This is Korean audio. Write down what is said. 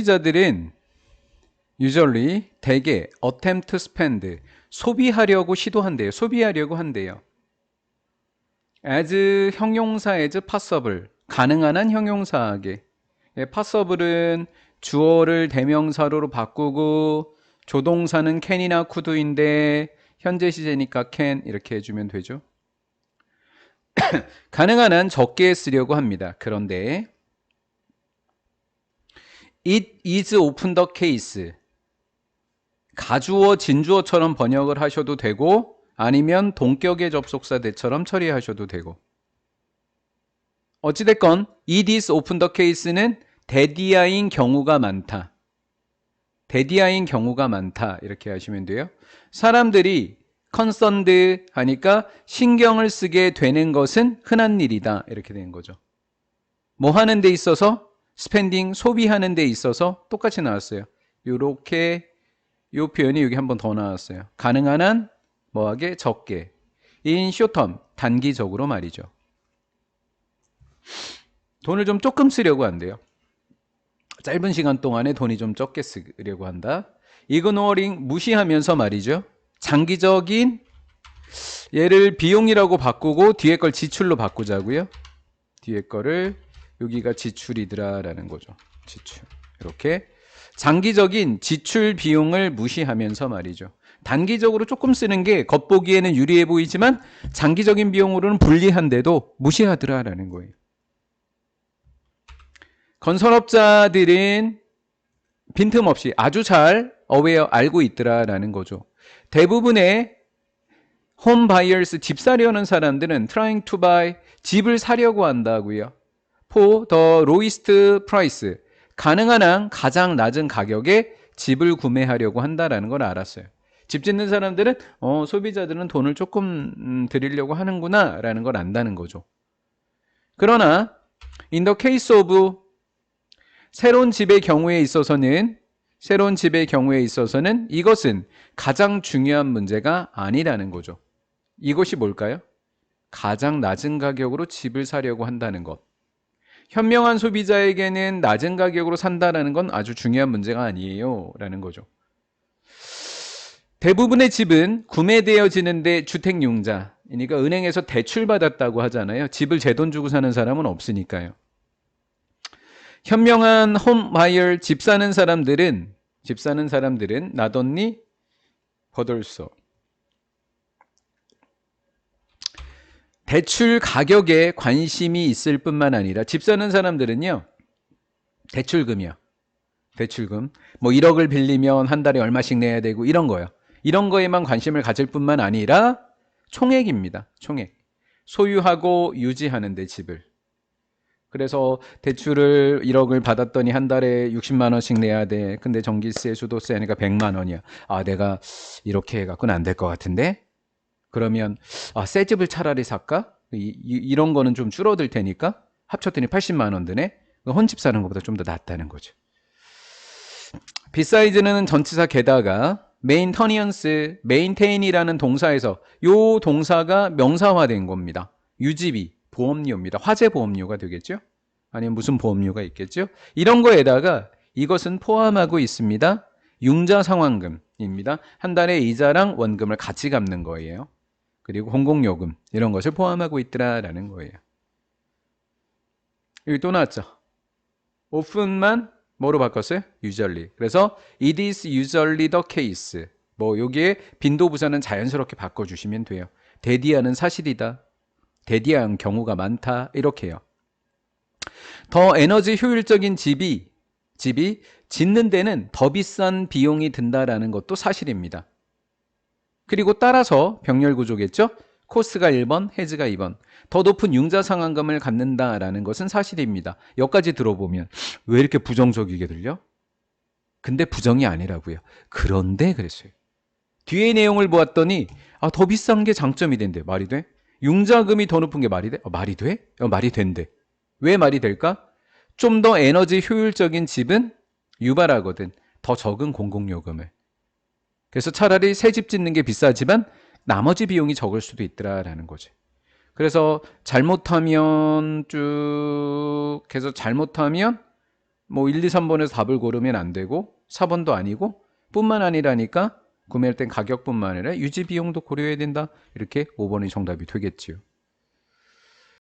소비자들은 usually 대개 attempt to spend 소비하려고 시도한대요. 소비하려고 한대요. as 형용사 as possible 가능한 한 형용사하게. possible은 주어를 대명사로 바꾸고 조동사는 can이나 could인데 현재 시제니까 can 이렇게 해주면 되죠. 가능한 한 적게 쓰려고 합니다. 그런데 it is often the case 가주어 진주어처럼 번역을 하셔도 되고 아니면 동격의 접속사 대처럼 처리하셔도 되고 어찌됐건 it is often the case는 대디아인 경우가 많다. 대디아인 경우가 많다 이렇게 하시면 돼요. 사람들이 concerned 하니까 신경을 쓰게 되는 것은 흔한 일이다 이렇게 되는 거죠. 뭐 하는 데 있어서 spending 소비하는 데 있어서 똑같이 나왔어요. 요렇게 요 표현이 여기 한 번 더 나왔어요. 가능한 한 뭐하게 적게 in short term 단기적으로 말이죠. 돈을 좀 조금 쓰려고 한대요. 짧은 시간 동안에 돈이 좀 적게 쓰려고 한다. ignoring 무시하면서 말이죠. 장기적인 얘를 비용이라고 바꾸고 뒤에 걸 지출로 바꾸자고요. 뒤에 거를 여기가 지출이더라 라는 거죠. 지출. 이렇게 장기적인 지출 비용을 무시하면서 말이죠. 단기적으로 조금 쓰는 게 겉보기에는 유리해 보이지만 장기적인 비용으로는 불리한데도 무시하더라 라는 거예요. 건설업자들은 빈틈없이 아주 잘 aware 알고 있더라 라는 거죠. 대부분의 home buyers 집 사려는 사람들은 trying to buy 집을 사려고 한다고요. for the lowest price 가능한 한 가장 낮은 가격에 집을 구매하려고 한다라는 걸 알았어요. 집 짓는 사람들은 소비자들은 돈을 조금 드리려고 하는구나 라는 걸 안다는 거죠. 그러나 in the case of 새로운 집의 경우에 있어서는 이것은 가장 중요한 문제가 아니라는 거죠. 이것이 뭘까요? 가장 낮은 가격으로 집을 사려고 한다는 것. 현명한 소비자에게는 낮은 가격으로 산다는 건 아주 중요한 문제가 아니에요 라는 거죠. 대부분의 집은 구매되어지는데 주택융자, 그러니까 은행에서 대출받았다고 하잖아요. 집을 제 돈 주고 사는 사람은 없으니까요. 현명한 홈바이어 집 사는 사람들은 not only but also 대출 가격에 관심이 있을 뿐만 아니라 집 사는 사람들은요. 대출금이요. 대출금. 뭐 1억을 빌리면 한 달에 얼마씩 내야 되고 이런 거요. 이런 거에만 관심을 가질 뿐만 아니라 총액입니다. 총액. 소유하고 유지하는 데 집을. 그래서 대출을 1억을 받았더니 한 달에 60만 원씩 내야 돼. 근데 전기세, 수도세 하니까 100만 원이야. 아, 내가 이렇게 해갖고는 안 될 것 같은데? 그러면 새 집을 차라리 살까? 이런 거는 좀 줄어들 테니까 합쳤더니 80만 원 드네? 혼집 사는 것보다 좀 더 낫다는 거죠. beside는 전치사 게다가 maintenance, maintain이라는 동사에서 요 동사가 명사화된 겁니다. 유지비, 보험료입니다. 화재 보험료가 되겠죠? 아니면 무슨 보험료가 있겠죠? 이런 거에다가 이것은 포함하고 있습니다. 융자 상환금입니다. 한 달에 이자랑 원금을 같이 갚는 거예요. 그리고 공공요금 이런 것을 포함하고 있더라라는 거예요. 여기 또 나왔죠. often만 뭐로 바꿨어요? usually. 그래서 it is usually the case. 뭐 여기에 빈도부사는 자연스럽게 바꿔주시면 돼요. 대디하는 사실이다. 대디한 경우가 많다. 이렇게요. 더 에너지 효율적인 집이 짓는 데는 더 비싼 비용이 든다라는 것도 사실입니다. 그리고 따라서 병렬 구조겠죠? 코스가 1번, 해즈가 2번. 더 높은 융자 상환금을 갖는다라는 것은 사실입니다. 여기까지 들어보면 왜 이렇게 부정적이게 들려? 근데 부정이 아니라고요. 그런데 그랬어요. 뒤에 내용을 보았더니 더 비싼 게 장점이 된대. 말이 돼? 융자금이 더 높은 게 말이 돼? 말이 돼? 말이 된대. 왜 말이 될까? 좀 더 에너지 효율적인 집은 유발하거든. 더 적은 공공요금을. 그래서 차라리 새 집 짓는 게 비싸지만 나머지 비용이 적을 수도 있더라라는 거지. 그래서 잘못하면 뭐 1, 2, 3번에서 답을 고르면 안 되고 4번도 아니고 뿐만 아니라니까 구매할 땐 가격뿐만 아니라 유지 비용도 고려해야 된다. 이렇게 5번이 정답이 되겠지요.